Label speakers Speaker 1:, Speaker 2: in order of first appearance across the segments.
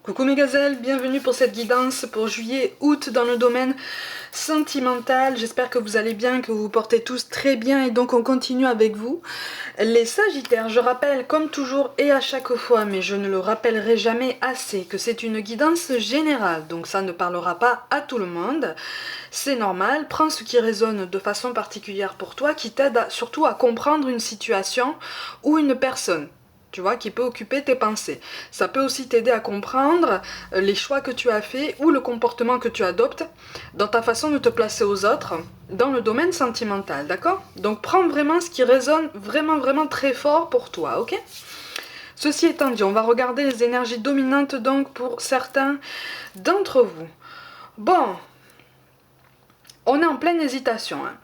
Speaker 1: Coucou mes gazelles, bienvenue pour cette guidance pour juillet-août dans le domaine sentimental. J'espère que vous allez bien, que vous vous portez tous très bien et donc on continue avec vous. Les sagittaires, je rappelle comme toujours et à chaque fois, mais je ne le rappellerai jamais assez, que c'est une guidance générale, donc ça ne parlera pas à tout le monde. C'est normal, prends ce qui résonne de façon particulière pour toi, qui t'aide surtout à comprendre une situation ou une personne. Tu vois, qui peut occuper tes pensées. Ça peut aussi t'aider à comprendre les choix que tu as faits ou le comportement que tu adoptes dans ta façon de te placer aux autres dans le domaine sentimental, d'accord? Donc prends vraiment ce qui résonne vraiment très fort pour toi, ok? Ceci étant dit, on va regarder les énergies dominantes donc pour certains d'entre vous. Bon, on est en pleine hésitation, hein.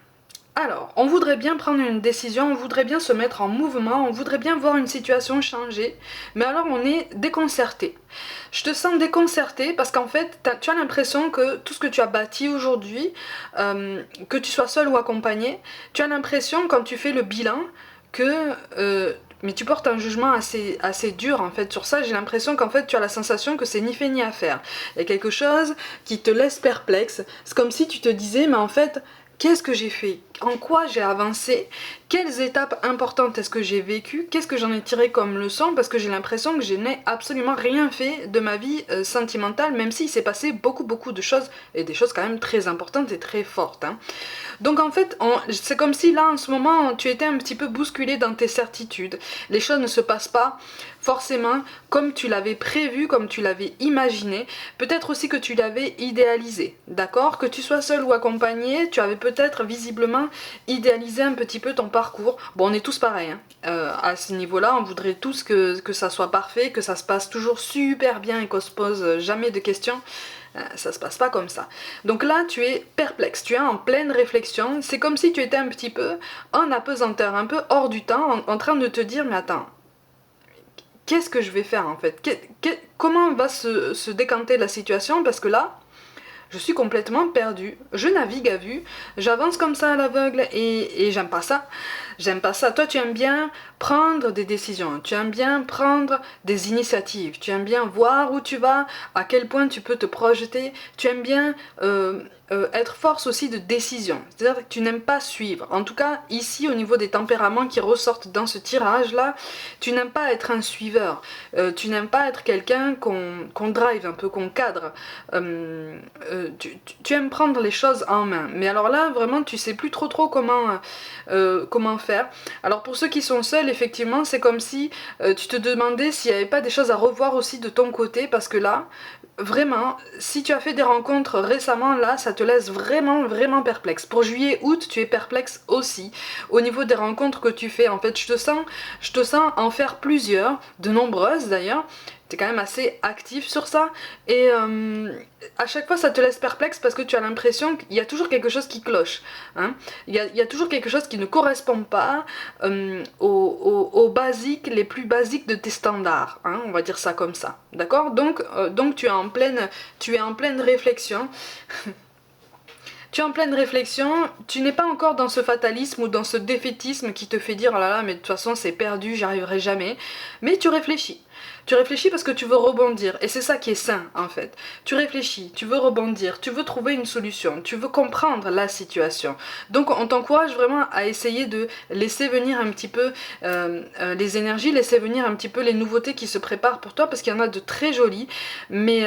Speaker 1: Alors, on voudrait bien prendre une décision, on voudrait bien se mettre en mouvement, on voudrait bien voir une situation changer, mais alors on est déconcerté. Je te sens déconcerté parce qu'en fait, tu as l'impression que tout ce que tu as bâti aujourd'hui, que tu sois seul ou accompagné, tu as l'impression quand tu fais le bilan que... mais tu portes un jugement assez dur en fait sur ça, j'ai l'impression qu'en fait tu as la sensation que c'est ni fait ni à faire. Il y a quelque chose qui te laisse perplexe, c'est comme si tu te disais mais en fait... Qu'est-ce que j'ai fait? En quoi j'ai avancé? Quelles étapes importantes est-ce que j'ai vécues? Qu'est-ce que j'en ai tiré comme leçon? Parce que j'ai l'impression que je n'ai absolument rien fait de ma vie sentimentale, même s'il s'est passé beaucoup de choses, et des choses quand même très importantes et très fortes, hein. Donc en fait, c'est comme si là en ce moment tu étais un petit peu bousculé dans tes certitudes. Les choses ne se passent pas forcément comme tu l'avais prévu, comme tu l'avais imaginé. Peut-être aussi que tu l'avais idéalisé, d'accord? Que tu sois seul ou accompagné, tu avais peut-être visiblement idéalisé un petit peu ton parcours. Bon, on est tous pareils, hein. À ce niveau-là, on voudrait tous que ça soit parfait, que ça se passe toujours super bien et qu'on se pose jamais de questions. Ça se passe pas comme ça. Donc là, tu es perplexe, tu es en pleine réflexion. C'est comme si tu étais un petit peu en apesanteur, un peu hors du temps, en train de te dire, mais attends, qu'est-ce que je vais faire en fait? Comment va se décanter la situation? Parce que là, je suis complètement perdue, je navigue à vue, j'avance comme ça à l'aveugle et j'aime pas ça. J'aime pas ça. Toi, tu aimes bien prendre des décisions, tu aimes bien prendre des initiatives, tu aimes bien voir où tu vas, à quel point tu peux te projeter, tu aimes bien être force aussi de décision. C'est-à-dire que tu n'aimes pas suivre. En tout cas, ici, au niveau des tempéraments qui ressortent dans ce tirage-là, tu n'aimes pas être un suiveur. Tu n'aimes pas être quelqu'un qu'on drive un peu, qu'on cadre. Tu aimes prendre les choses en main. Mais alors là, vraiment, tu sais plus trop comment faire. Alors pour ceux qui sont seuls, effectivement, c'est comme si tu te demandais s'il n'y avait pas des choses à revoir aussi de ton côté, parce que là, vraiment, si tu as fait des rencontres récemment, là, ça te laisse vraiment perplexe. Pour juillet, août, tu es perplexe aussi. Au niveau des rencontres que tu fais, en fait, je te sens en faire plusieurs, de nombreuses d'ailleurs. T'es quand même assez actif sur ça. Et à chaque fois, ça te laisse perplexe parce que tu as l'impression qu'il y a toujours quelque chose qui cloche, hein. Il y a toujours quelque chose qui ne correspond pas aux basiques, les plus basiques de tes standards, hein, on va dire ça comme ça. D'accord? Donc tu es en pleine réflexion. Tu es en pleine réflexion, tu n'es pas encore dans ce fatalisme ou dans ce défaitisme qui te fait dire oh là là mais de toute façon c'est perdu, j'y arriverai jamais. Mais tu réfléchis. Tu réfléchis parce que tu veux rebondir et c'est ça qui est sain en fait. Tu réfléchis, tu veux rebondir, tu veux trouver une solution, tu veux comprendre la situation. Donc on t'encourage vraiment à essayer de laisser venir un petit peu les énergies, laisser venir un petit peu les nouveautés qui se préparent pour toi parce qu'il y en a de très jolies, mais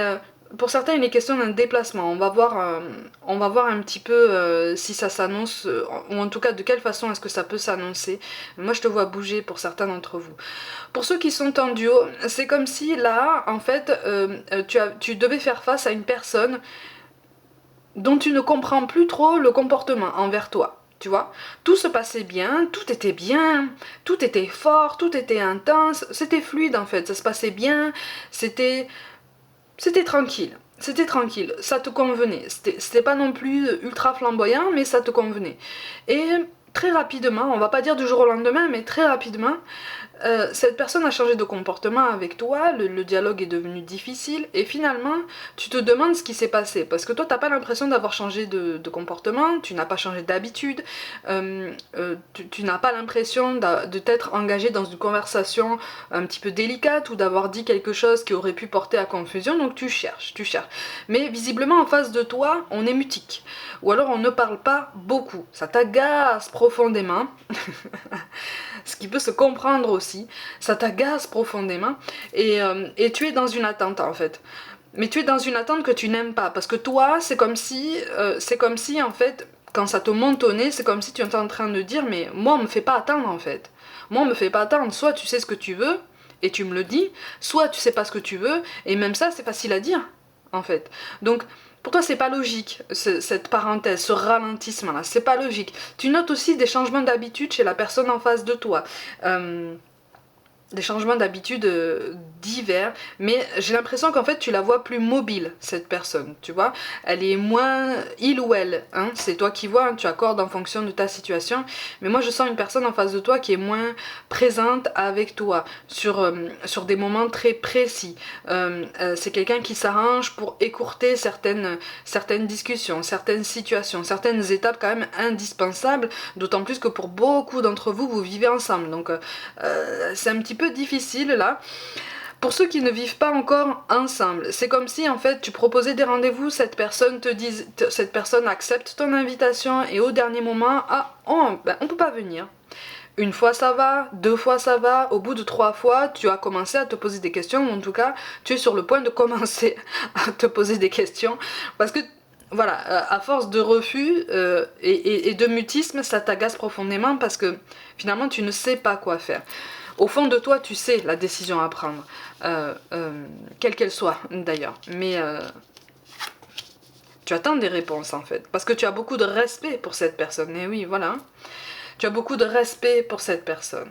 Speaker 1: pour certains, il est question d'un déplacement. On va voir un petit peu si ça s'annonce, ou en tout cas de quelle façon est-ce que ça peut s'annoncer. Moi, je te vois bouger pour certains d'entre vous. Pour ceux qui sont en duo, c'est comme si là, en fait, tu devais faire face à une personne dont tu ne comprends plus trop le comportement envers toi. Tu vois, tout se passait bien, tout était fort, tout était intense, c'était fluide en fait, ça se passait bien, c'était tranquille. C'était tranquille, ça te convenait. C'était pas non plus ultra flamboyant, mais ça te convenait. Et très rapidement, on va pas dire du jour au lendemain, mais très rapidement, cette personne a changé de comportement avec toi, le dialogue est devenu difficile, et finalement, tu te demandes ce qui s'est passé, parce que toi, t'as pas l'impression d'avoir changé de comportement, tu n'as pas changé d'habitude, tu n'as pas l'impression de t'être engagé dans une conversation un petit peu délicate, ou d'avoir dit quelque chose qui aurait pu porter à confusion, donc tu cherches. Mais visiblement, en face de toi, on est mutique, ou alors on ne parle pas beaucoup, ça t'agace profondément, ce qui peut se comprendre aussi, ça t'agace profondément, et tu es dans une attente en fait. Mais tu es dans une attente que tu n'aimes pas, parce que toi, c'est comme si en fait, quand ça te monte au nez, c'est comme si tu étais en train de dire, mais moi on me fait pas attendre en fait. Moi on me fait pas attendre, soit tu sais ce que tu veux, et tu me le dis, soit tu sais pas ce que tu veux, et même ça c'est facile à dire, en fait. Donc, pour toi, c'est pas logique, cette parenthèse, ce ralentissement-là, c'est pas logique. Tu notes aussi des changements d'habitude chez la personne en face de toi. Des changements d'habitude divers, mais j'ai l'impression qu'en fait tu la vois plus mobile, cette personne, tu vois, elle est moins il ou elle, hein, c'est toi qui vois, hein, tu accordes en fonction de ta situation, mais moi je sens une personne en face de toi qui est moins présente avec toi, sur des moments très précis, c'est quelqu'un qui s'arrange pour écourter certaines discussions, certaines situations, certaines étapes quand même indispensables, d'autant plus que pour beaucoup d'entre vous, vous vivez ensemble, donc c'est un petit peu difficile là. Pour ceux qui ne vivent pas encore ensemble, c'est comme si en fait tu proposais des rendez-vous, cette personne cette personne accepte ton invitation et au dernier moment, ah, on peut pas venir. Une fois ça va, deux fois ça va, au bout de 3 fois, tu as commencé à te poser des questions, ou en tout cas, tu es sur le point de commencer à te poser des questions, parce que voilà, à force de refus et de mutisme, ça t'agace profondément parce que finalement tu ne sais pas quoi faire. Au fond de toi, tu sais la décision à prendre, quelle qu'elle soit d'ailleurs, mais tu attends des réponses en fait, parce que tu as beaucoup de respect pour cette personne, et oui, voilà, tu as beaucoup de respect pour cette personne.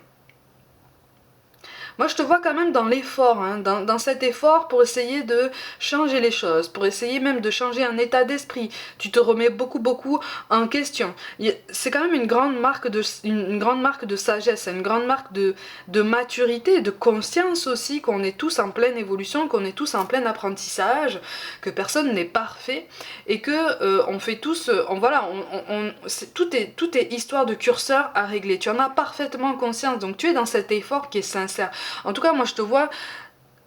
Speaker 1: Moi, je te vois quand même dans l'effort, hein, dans cet effort pour essayer de changer les choses, pour essayer même de changer un état d'esprit. Tu te remets beaucoup en question. C'est quand même une grande marque de sagesse, une grande marque de maturité, de conscience aussi, qu'on est tous en pleine évolution, qu'on est tous en plein apprentissage, que personne n'est parfait, et que on fait tous, tout est histoire de curseur à régler. Tu en as parfaitement conscience, donc tu es dans cet effort qui est sincère. En tout cas, moi je te vois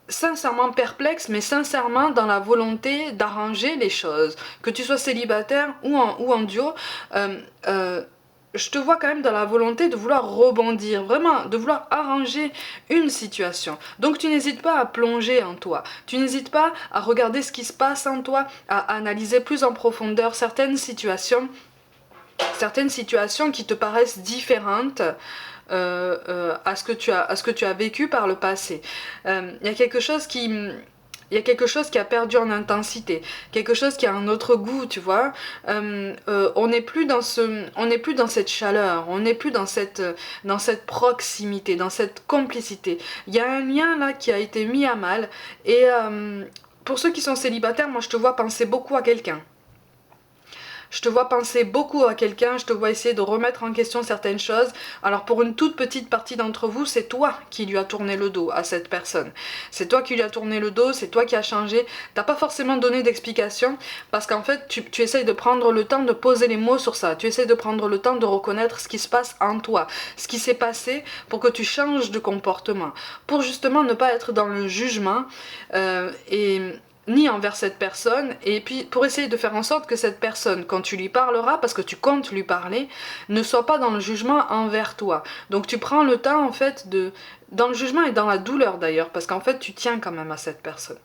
Speaker 1: sincèrement perplexe, mais sincèrement dans la volonté d'arranger les choses. Que tu sois célibataire ou en duo, je te vois quand même dans la volonté de vouloir rebondir, vraiment, de vouloir arranger une situation. Donc tu n'hésites pas à plonger en toi, tu n'hésites pas à regarder ce qui se passe en toi, à analyser plus en profondeur certaines situations qui te paraissent différentes à ce que tu as vécu par le passé. Il y a quelque chose qui a perdu en intensité, quelque chose qui a un autre goût, tu vois. On n'est plus dans cette chaleur, on n'est plus dans cette proximité, dans cette complicité. Il y a un lien là qui a été mis à mal, et pour ceux qui sont célibataires, moi je te vois penser beaucoup à quelqu'un. Je te vois penser beaucoup à quelqu'un, je te vois essayer de remettre en question certaines choses. Alors pour une toute petite partie d'entre vous, c'est toi qui lui as tourné le dos à cette personne. C'est toi qui lui as tourné le dos, c'est toi qui as changé. T'as pas forcément donné d'explication parce qu'en fait tu essayes de prendre le temps de poser les mots sur ça. Tu essayes de prendre le temps de reconnaître ce qui se passe en toi, ce qui s'est passé pour que tu changes de comportement. Pour justement ne pas être dans le jugement ni envers cette personne, et puis pour essayer de faire en sorte que cette personne, quand tu lui parleras, parce que tu comptes lui parler, ne soit pas dans le jugement envers toi. Donc tu prends le temps en fait dans le jugement et dans la douleur d'ailleurs, parce qu'en fait tu tiens quand même à cette personne.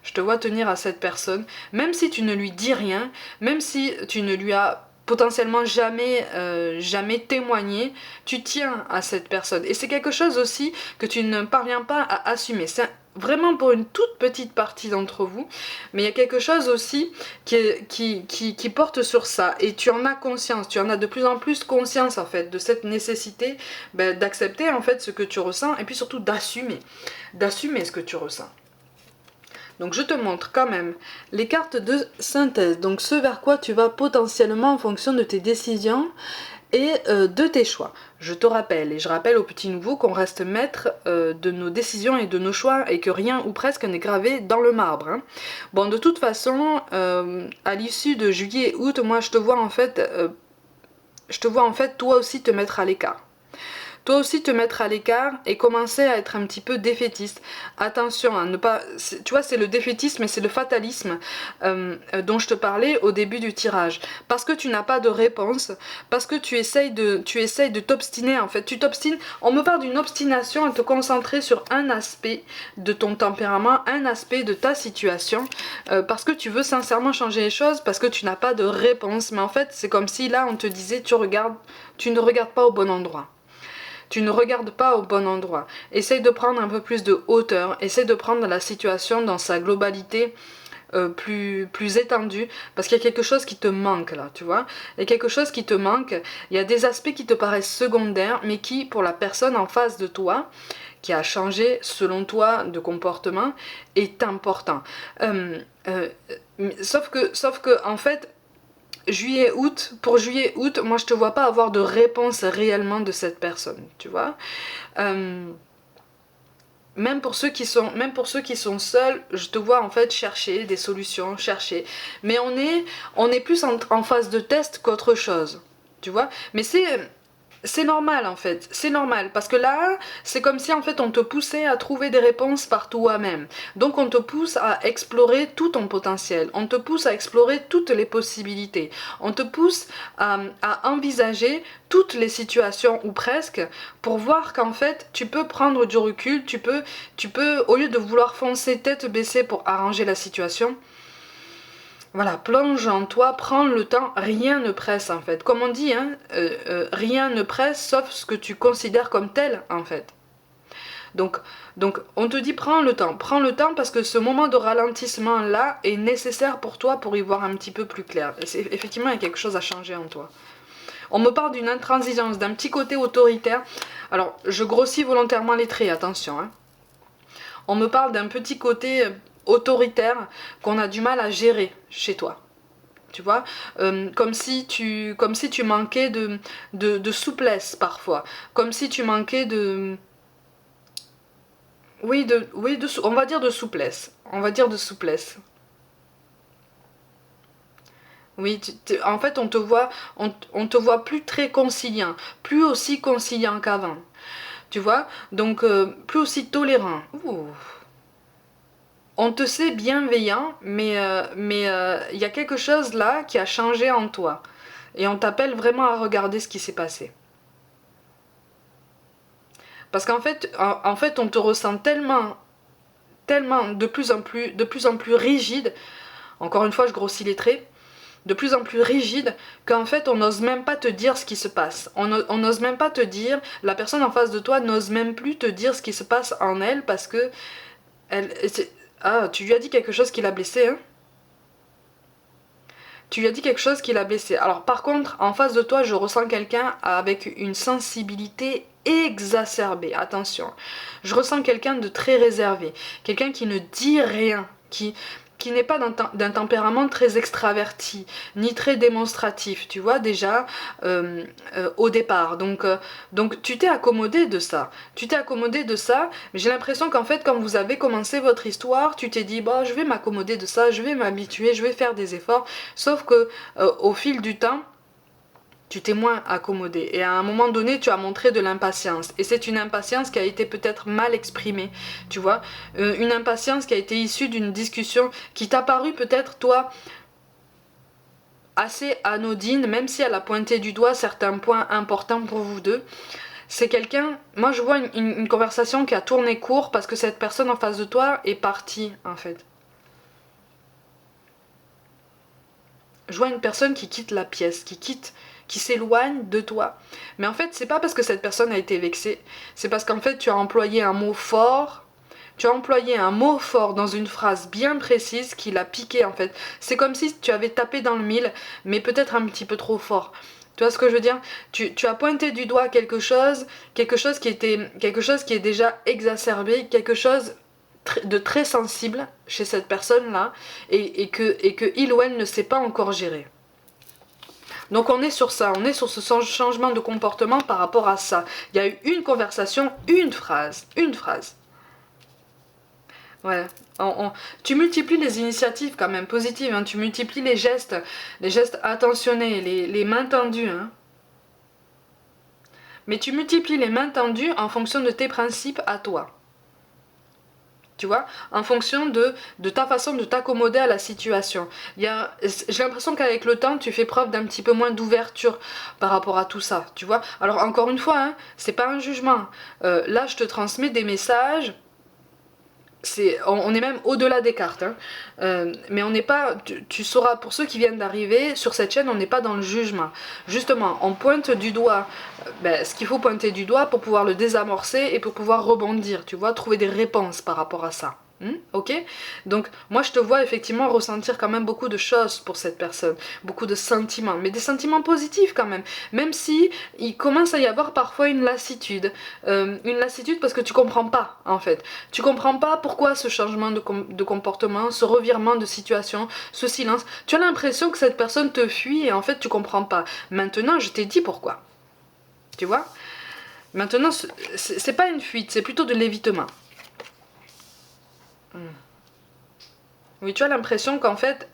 Speaker 1: Je te vois tenir à cette personne, même si tu ne lui dis rien, même si tu ne lui as potentiellement jamais témoigné, tu tiens à cette personne. Et c'est quelque chose aussi que tu ne parviens pas à assumer. C'est vraiment pour une toute petite partie d'entre vous, mais il y a quelque chose aussi qui porte sur ça, et tu en as conscience, tu en as de plus en plus conscience en fait de cette nécessité d'accepter en fait ce que tu ressens, et puis surtout d'assumer ce que tu ressens. Donc je te montre quand même les cartes de synthèse, donc ce vers quoi tu vas potentiellement en fonction de tes décisions et de tes choix. Je te rappelle, et je rappelle aux petits nouveaux qu'on reste maître de nos décisions et de nos choix, et que rien ou presque n'est gravé dans le marbre. Hein. Bon, de toute façon, à l'issue de juillet et août, moi je te vois en fait toi aussi te mettre à l'écart. Toi aussi te mettre à l'écart et commencer à être un petit peu défaitiste. Attention à ne pas... Tu vois, c'est le défaitisme et c'est le fatalisme dont je te parlais au début du tirage. Parce que tu n'as pas de réponse, parce que tu essayes de t'obstiner en fait. Tu t'obstines, on me parle d'une obstination à te concentrer sur un aspect de ton tempérament, un aspect de ta situation, parce que tu veux sincèrement changer les choses, parce que tu n'as pas de réponse. Mais en fait, c'est comme si là on te disait tu ne regardes pas au bon endroit. Tu ne regardes pas au bon endroit. Essaye de prendre un peu plus de hauteur. Essaye de prendre la situation dans sa globalité plus étendue. Parce qu'il y a quelque chose qui te manque là, tu vois. Il y a quelque chose qui te manque. Il y a des aspects qui te paraissent secondaires, mais qui, pour la personne en face de toi, qui a changé selon toi de comportement, est important. Sauf que en fait, pour juillet-août, moi je te vois pas avoir de réponse réellement de cette personne, tu vois. Même pour ceux qui sont seuls, je te vois en fait chercher des solutions, chercher. Mais on est plus en phase de test qu'autre chose, tu vois. Mais c'est normal en fait, c'est normal parce que là, c'est comme si en fait on te poussait à trouver des réponses par toi-même. Donc on te pousse à explorer tout ton potentiel, on te pousse à explorer toutes les possibilités, on te pousse à envisager toutes les situations ou presque pour voir qu'en fait tu peux prendre du recul, tu peux au lieu de vouloir foncer tête baissée pour arranger la situation, voilà, plonge en toi, prends le temps, rien ne presse en fait. Comme on dit, hein, rien ne presse sauf ce que tu considères comme tel en fait. Donc on te dit prends le temps parce que ce moment de ralentissement là est nécessaire pour toi pour y voir un petit peu plus clair. Et effectivement, il y a quelque chose à changer en toi. On me parle d'une intransigeance, d'un petit côté autoritaire. Alors, je grossis volontairement les traits, attention. Hein. On me parle d'un petit côté autoritaire qu'on a du mal à gérer chez toi. Tu vois, comme si tu manquais de souplesse parfois, comme si tu manquais de... on va dire de souplesse, Oui, en fait on te voit plus très conciliant, plus aussi conciliant qu'avant, tu vois, donc plus aussi tolérant. Ouh. On te sait bienveillant, mais y a quelque chose là qui a changé en toi. Et on t'appelle vraiment à regarder ce qui s'est passé. Parce qu'en fait, on te ressent tellement de plus en plus rigide. Encore une fois, je grossis les traits. De plus en plus rigide, qu'en fait, on n'ose même pas te dire ce qui se passe. On n'ose même pas te dire, la personne en face de toi n'ose même plus te dire ce qui se passe en elle parce que tu lui as dit quelque chose qui l'a blessé, hein? Tu lui as dit quelque chose qui l'a blessé. Alors par contre, en face de toi, je ressens quelqu'un avec une sensibilité exacerbée. Attention. Je ressens quelqu'un de très réservé. Quelqu'un qui ne dit rien. Qui n'est pas d'un tempérament très extraverti, ni très démonstratif, tu vois, déjà, au départ. Donc tu t'es accommodé de ça. Mais j'ai l'impression qu'en fait, quand vous avez commencé votre histoire, tu t'es dit, bon, je vais m'accommoder de ça, je vais m'habituer, je vais faire des efforts. Sauf que au fil du temps, tu t'es moins accommodé. Et à un moment donné, tu as montré de l'impatience. Et c'est une impatience qui a été peut-être mal exprimée, tu vois. Une impatience qui a été issue d'une discussion qui t'a paru peut-être, toi, assez anodine, même si elle a pointé du doigt certains points importants pour vous deux. C'est quelqu'un... Moi, je vois une conversation qui a tourné court parce que cette personne en face de toi est partie, en fait. Je vois une personne qui quitte la pièce, qui s'éloigne de toi. Mais en fait, c'est pas parce que cette personne a été vexée, c'est parce qu'en fait, tu as employé un mot fort. Tu as employé un mot fort dans une phrase bien précise qui l'a piqué en fait. C'est comme si tu avais tapé dans le mille, mais peut-être un petit peu trop fort. Tu vois ce que je veux dire? Tu as pointé du doigt quelque chose qui est déjà exacerbé, quelque chose de très sensible chez cette personne-là, et que il ou elle ne sait pas encore gérer. Donc on est sur ça, on est sur ce changement de comportement par rapport à ça. Il y a eu une conversation, une phrase. Ouais, tu multiplies les initiatives quand même positives, hein. Tu multiplies les gestes attentionnés, les mains tendues, hein. Mais tu multiplies les mains tendues en fonction de tes principes à toi. Tu vois, en fonction de ta façon de t'accommoder à la situation. J'ai l'impression qu'avec le temps, tu fais preuve d'un petit peu moins d'ouverture par rapport à tout ça, tu vois. Alors encore une fois, hein, c'est pas un jugement. Là, je te transmets des messages. On est même au-delà des cartes, hein. Mais on n'est pas, tu sauras, pour ceux qui viennent d'arriver sur cette chaîne, on n'est pas dans le jugement. Justement, on pointe du doigt ce qu'il faut pointer du doigt pour pouvoir le désamorcer et pour pouvoir rebondir, tu vois, trouver des réponses par rapport à ça. Ok. Donc moi je te vois effectivement ressentir quand même beaucoup de choses pour cette personne, beaucoup de sentiments, mais des sentiments positifs quand même si il commence à y avoir parfois une lassitude parce que tu comprends pas en fait, tu comprends pas pourquoi ce changement de comportement, ce revirement de situation, ce silence, tu as l'impression que cette personne te fuit et en fait tu comprends pas. Maintenant je t'ai dit pourquoi, tu vois. Maintenant c'est pas une fuite, c'est plutôt de l'évitement. Oui, tu as l'impression qu'en fait,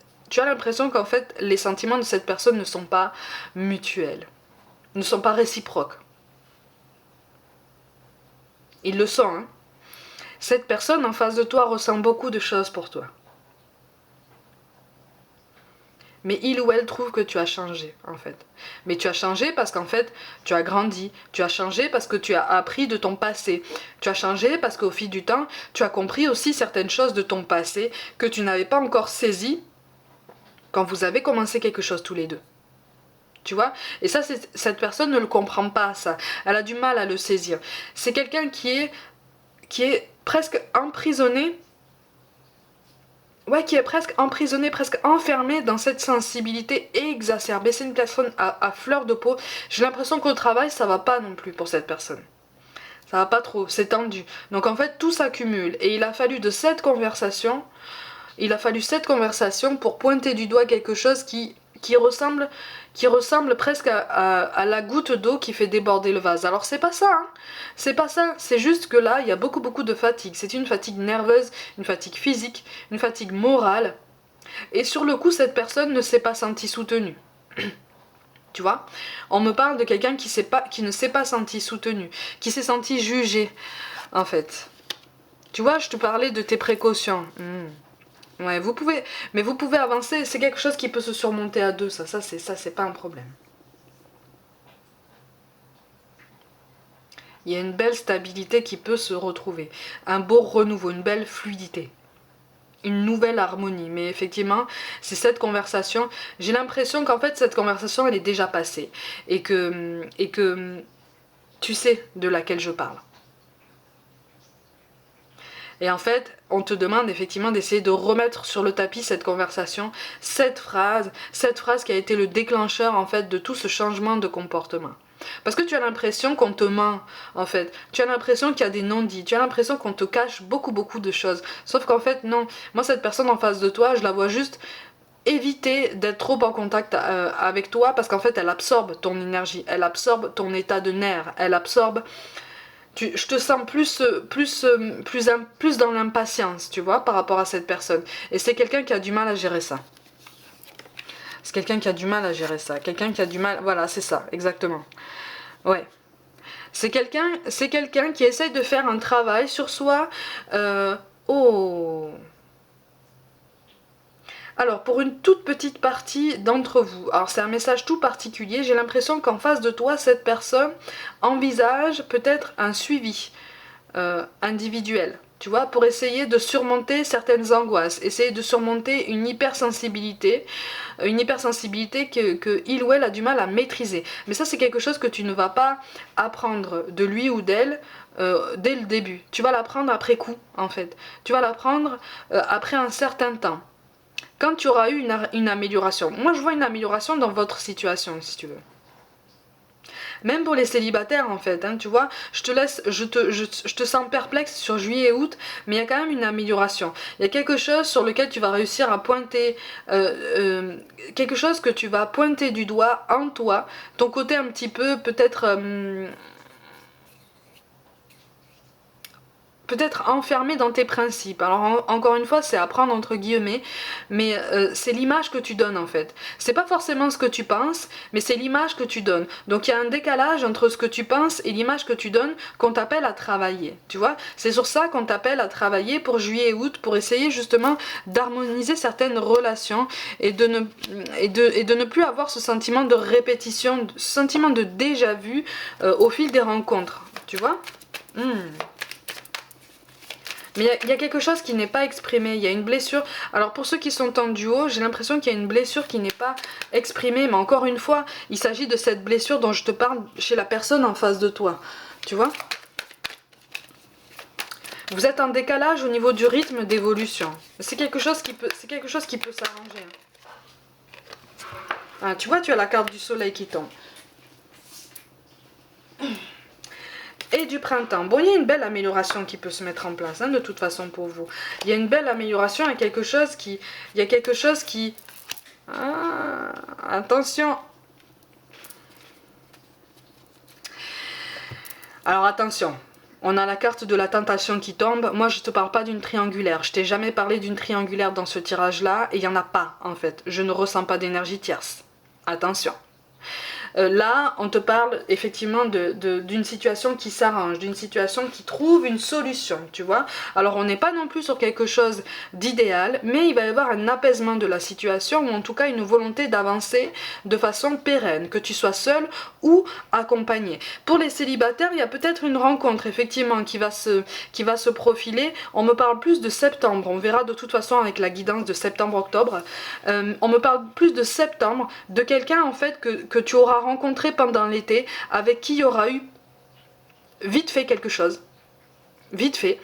Speaker 1: les sentiments de cette personne ne sont pas mutuels, ne sont pas réciproques. Ils le sont, hein. Cette personne en face de toi ressent beaucoup de choses pour toi. Mais il ou elle trouve que tu as changé, en fait. Mais tu as changé parce qu'en fait, tu as grandi. Tu as changé parce que tu as appris de ton passé. Tu as changé parce qu'au fil du temps, tu as compris aussi certaines choses de ton passé que tu n'avais pas encore saisies quand vous avez commencé quelque chose tous les deux. Tu vois? Et ça, cette personne ne le comprend pas, ça. Elle a du mal à le saisir. C'est quelqu'un qui est presque emprisonné. Ouais, qui est presque emprisonné, presque enfermé dans cette sensibilité exacerbée. C'est une personne à fleur de peau. J'ai l'impression qu'au travail, ça va pas non plus pour cette personne. Ça va pas trop, c'est tendu. Donc en fait, tout s'accumule. Et il a fallu cette conversation pour pointer du doigt quelque chose qui ressemble presque à la goutte d'eau qui fait déborder le vase. Alors c'est pas ça, hein. C'est pas ça, c'est juste que là, il y a beaucoup de fatigue. C'est une fatigue nerveuse, une fatigue physique, une fatigue morale. Et sur le coup, cette personne ne s'est pas sentie soutenue. Tu vois, on me parle de quelqu'un qui ne s'est pas senti soutenu, qui s'est senti jugé, en fait. Tu vois, je te parlais de tes précautions. Ouais, vous pouvez avancer, c'est quelque chose qui peut se surmonter à deux, ça c'est pas un problème. Il y a une belle stabilité qui peut se retrouver, un beau renouveau, une belle fluidité, une nouvelle harmonie. Mais effectivement, c'est cette conversation, j'ai l'impression qu'en fait cette conversation elle est déjà passée et que tu sais de laquelle je parle. Et en fait, on te demande effectivement d'essayer de remettre sur le tapis cette conversation, cette phrase qui a été le déclencheur en fait de tout ce changement de comportement. Parce que tu as l'impression qu'on te ment, en fait. Tu as l'impression qu'il y a des non-dits, tu as l'impression qu'on te cache beaucoup de choses. Sauf qu'en fait, non. Moi, cette personne en face de toi, je la vois juste éviter d'être trop en contact avec toi parce qu'en fait, elle absorbe ton énergie, elle absorbe ton état de nerf, elle absorbe... Je te sens plus dans l'impatience, tu vois, par rapport à cette personne. Et c'est quelqu'un qui a du mal à gérer ça. C'est quelqu'un qui a du mal à gérer ça. Quelqu'un qui a du mal... Voilà, c'est ça, exactement. Ouais. C'est quelqu'un qui essaye de faire un travail sur soi. Alors, pour une toute petite partie d'entre vous, alors c'est un message tout particulier, j'ai l'impression qu'en face de toi, cette personne envisage peut-être un suivi individuel, tu vois, pour essayer de surmonter certaines angoisses, essayer de surmonter une hypersensibilité que il ou elle a du mal à maîtriser. Mais ça, c'est quelque chose que tu ne vas pas apprendre de lui ou d'elle dès le début. Tu vas l'apprendre après coup, en fait. Tu vas l'apprendre après un certain temps. Quand tu auras eu une amélioration. Moi, je vois une amélioration dans votre situation, si tu veux. Même pour les célibataires en fait, hein, tu vois, je te sens perplexe sur juillet et août, mais il y a quand même une amélioration. Il y a quelque chose sur lequel tu vas réussir à pointer, quelque chose que tu vas pointer du doigt en toi, ton côté un petit peu peut-être enfermé dans tes principes. Alors encore une fois, c'est à prendre entre guillemets, mais c'est l'image que tu donnes en fait. C'est pas forcément ce que tu penses, mais c'est l'image que tu donnes. Donc il y a un décalage entre ce que tu penses et l'image que tu donnes qu'on t'appelle à travailler. Tu vois, c'est sur ça qu'on t'appelle à travailler pour juillet et août, pour essayer justement d'harmoniser certaines relations et de ne plus avoir ce sentiment de répétition, ce sentiment de déjà vu au fil des rencontres. Tu vois. Mais il y a quelque chose qui n'est pas exprimé, il y a une blessure. Alors pour ceux qui sont en duo, j'ai l'impression qu'il y a une blessure qui n'est pas exprimée. Mais encore une fois, il s'agit de cette blessure dont je te parle chez la personne en face de toi. Tu vois? Vous êtes en décalage au niveau du rythme d'évolution. C'est quelque chose qui peut s'arranger. Ah, tu vois, tu as la carte du soleil qui tombe. Et du printemps. Bon, il y a une belle amélioration qui peut se mettre en place, hein, de toute façon pour vous. Il y a une belle amélioration, il y a quelque chose qui... Ah, attention. Alors attention, on a la carte de la tentation qui tombe. Moi, je te parle pas d'une triangulaire. Je t'ai jamais parlé d'une triangulaire dans ce tirage-là, et il n'y en a pas, en fait. Je ne ressens pas d'énergie tierce. Attention. Là, on te parle effectivement d'une situation qui s'arrange, d'une situation qui trouve une solution, tu vois. Alors, on n'est pas non plus sur quelque chose d'idéal, mais il va y avoir un apaisement de la situation, ou en tout cas une volonté d'avancer de façon pérenne, que tu sois seul ou accompagné. Pour les célibataires, il y a peut-être une rencontre, effectivement, qui va se profiler. On me parle plus de septembre, on verra de toute façon avec la guidance de septembre-octobre. On me parle plus de septembre, de quelqu'un en fait que tu auras rencontré pendant l'été, avec qui il y aura eu vite fait quelque chose, vite fait,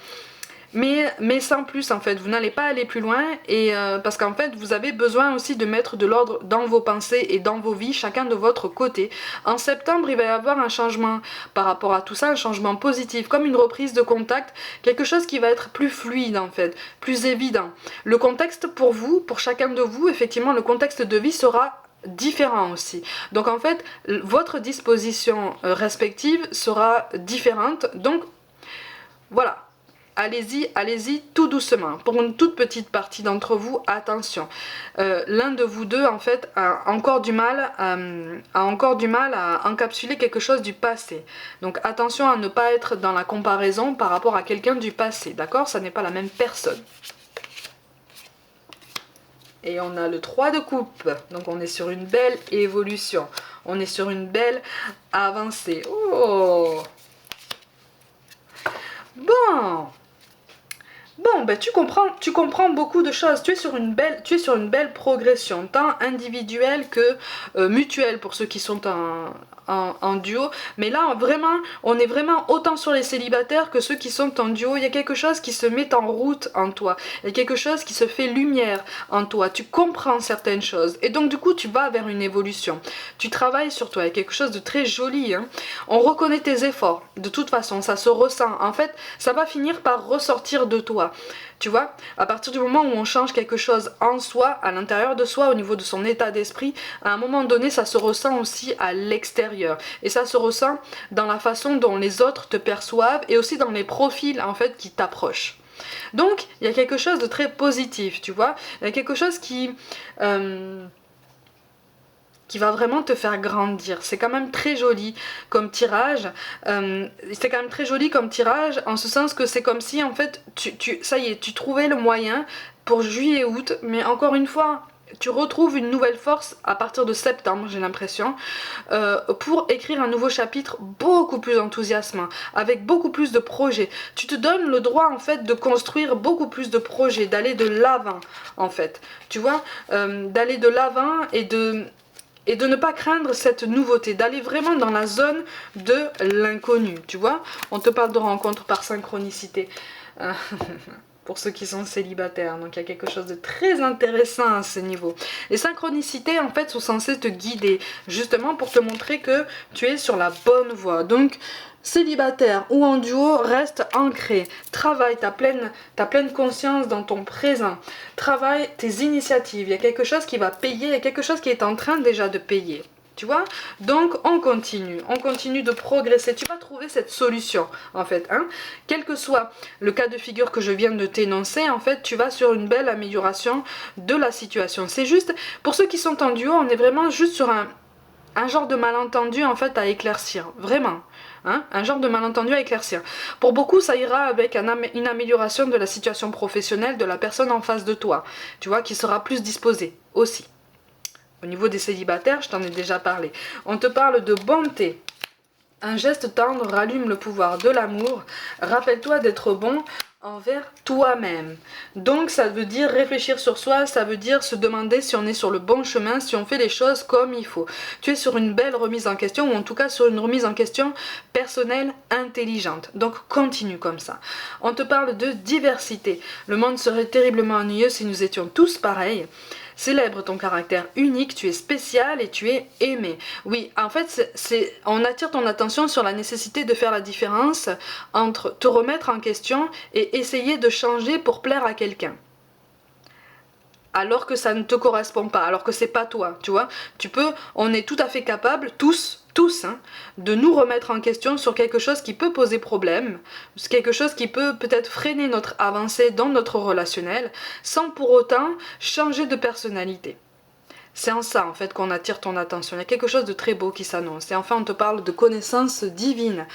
Speaker 1: mais sans plus en fait. Vous n'allez pas aller plus loin, et parce qu'en fait vous avez besoin aussi de mettre de l'ordre dans vos pensées et dans vos vies, chacun de votre côté. En septembre, il va y avoir un changement par rapport à tout ça, un changement positif, comme une reprise de contact, quelque chose qui va être plus fluide en fait, plus évident. Le contexte pour vous, pour chacun de vous, effectivement le contexte de vie sera différent aussi. Donc en fait, votre disposition respective sera différente. Donc voilà, allez-y, allez-y tout doucement. Pour une toute petite partie d'entre vous, attention. L'un de vous deux en fait a encore du mal à encapsuler quelque chose du passé. Donc attention à ne pas être dans la comparaison par rapport à quelqu'un du passé, d'accord? Ça n'est pas la même personne. Et on a le 3 de coupe, donc on est sur une belle évolution, on est sur une belle avancée. Oh! Bon, ben tu comprends beaucoup de choses. Tu es sur une belle progression, tant individuelle que mutuelle pour ceux qui sont en duo. Mais là, vraiment, on est vraiment autant sur les célibataires que ceux qui sont en duo. Il y a quelque chose qui se met en route en toi. Il y a quelque chose qui se fait lumière en toi. Tu comprends certaines choses. Et donc, du coup, tu vas vers une évolution. Tu travailles sur toi. Il y a quelque chose de très joli, hein. On reconnaît tes efforts. De toute façon, ça se ressent. En fait, ça va finir par ressortir de toi. Tu vois, à partir du moment où on change quelque chose en soi, à l'intérieur de soi, au niveau de son état d'esprit, à un moment donné, ça se ressent aussi à l'extérieur. Et ça se ressent dans la façon dont les autres te perçoivent et aussi dans les profils en fait qui t'approchent. Donc, il y a quelque chose de très positif, tu vois. Il y a quelque chose qui va vraiment te faire grandir. C'est quand même très joli comme tirage. C'est quand même très joli comme tirage en ce sens que c'est comme si en fait ça y est, tu trouvais le moyen pour juillet-août, mais encore une fois, tu retrouves une nouvelle force à partir de septembre, j'ai l'impression, pour écrire un nouveau chapitre beaucoup plus enthousiasmant, avec beaucoup plus de projets. Tu te donnes le droit en fait de construire beaucoup plus de projets, d'aller de l'avant en fait. Tu vois, d'aller de l'avant et de ne pas craindre cette nouveauté, d'aller vraiment dans la zone de l'inconnu, tu vois. On te parle de rencontre par synchronicité. pour ceux qui sont célibataires. Donc il y a quelque chose de très intéressant à ce niveau. Les synchronicités en fait sont censées te guider, justement pour te montrer que tu es sur la bonne voie. Donc célibataire ou en duo, reste ancré, travaille ta pleine conscience dans ton présent, travaille tes initiatives, il y a quelque chose qui va payer, il y a quelque chose qui est en train déjà de payer. Tu vois? Donc on continue de progresser, tu vas trouver cette solution en fait, hein? Quel que soit le cas de figure que je viens de t'énoncer, en fait tu vas sur une belle amélioration de la situation. C'est juste, pour ceux qui sont en duo, on est vraiment juste sur un genre de malentendu en fait à éclaircir, vraiment. Hein, un genre de malentendu à éclaircir. Pour beaucoup, ça ira avec une amélioration de la situation professionnelle de la personne en face de toi, tu vois, qui sera plus disposée aussi. Au niveau des célibataires, je t'en ai déjà parlé. On te parle de bonté. Un geste tendre rallume le pouvoir de l'amour. Rappelle-toi d'être bon envers toi-même. Donc ça veut dire réfléchir sur soi, ça veut dire se demander si on est sur le bon chemin, si on fait les choses comme il faut. Tu es sur une belle remise en question, ou en tout cas sur une remise en question personnelle intelligente. Donc continue comme ça. On te parle de diversité. Le monde serait terriblement ennuyeux si nous étions tous pareils. Célèbre ton caractère unique, tu es spécial et tu es aimé. Oui, en fait, on attire ton attention sur la nécessité de faire la différence entre te remettre en question et essayer de changer pour plaire à quelqu'un. Alors que ça ne te correspond pas, alors que c'est pas toi, tu vois. On est tout à fait capable, tous, hein, de nous remettre en question sur quelque chose qui peut poser problème, quelque chose qui peut peut-être freiner notre avancée dans notre relationnel, sans pour autant changer de personnalité. C'est en ça en fait qu'on attire ton attention. Il y a quelque chose de très beau qui s'annonce. Et enfin on te parle de connaissance divine.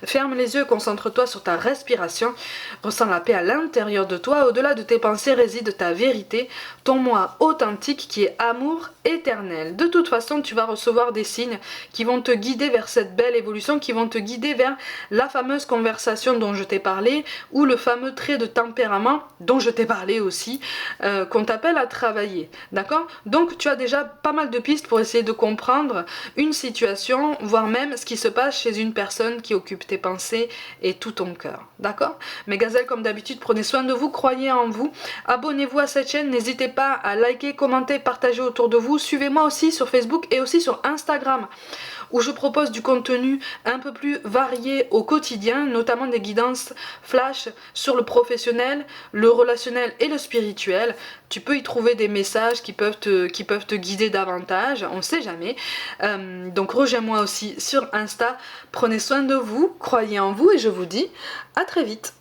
Speaker 1: Ferme les yeux, concentre-toi sur ta respiration. Ressens la paix à l'intérieur de toi. Au-delà de tes pensées réside ta vérité, ton moi authentique qui est amour éternel. De toute façon tu vas recevoir des signes qui vont te guider vers cette belle évolution, qui vont te guider vers la fameuse conversation dont je t'ai parlé, ou le fameux trait de tempérament dont je t'ai parlé aussi, qu'on t'appelle à travailler. D'accord? Donc tu as déjà pas mal de pistes pour essayer de comprendre une situation, voire même ce qui se passe chez une personne qui occupe tes pensées et tout ton cœur. D'accord? Mes gazelles, comme d'habitude, prenez soin de vous, croyez en vous, abonnez-vous à cette chaîne, n'hésitez pas à liker, commenter, partager autour de vous, suivez-moi aussi sur Facebook et aussi sur Instagram, où je propose du contenu un peu plus varié au quotidien, notamment des guidances flash sur le professionnel, le relationnel et le spirituel. Tu peux y trouver des messages qui peuvent te guider davantage, on ne sait jamais. Donc rejoins-moi aussi sur Insta. Prenez soin de vous, croyez en vous et je vous dis à très vite.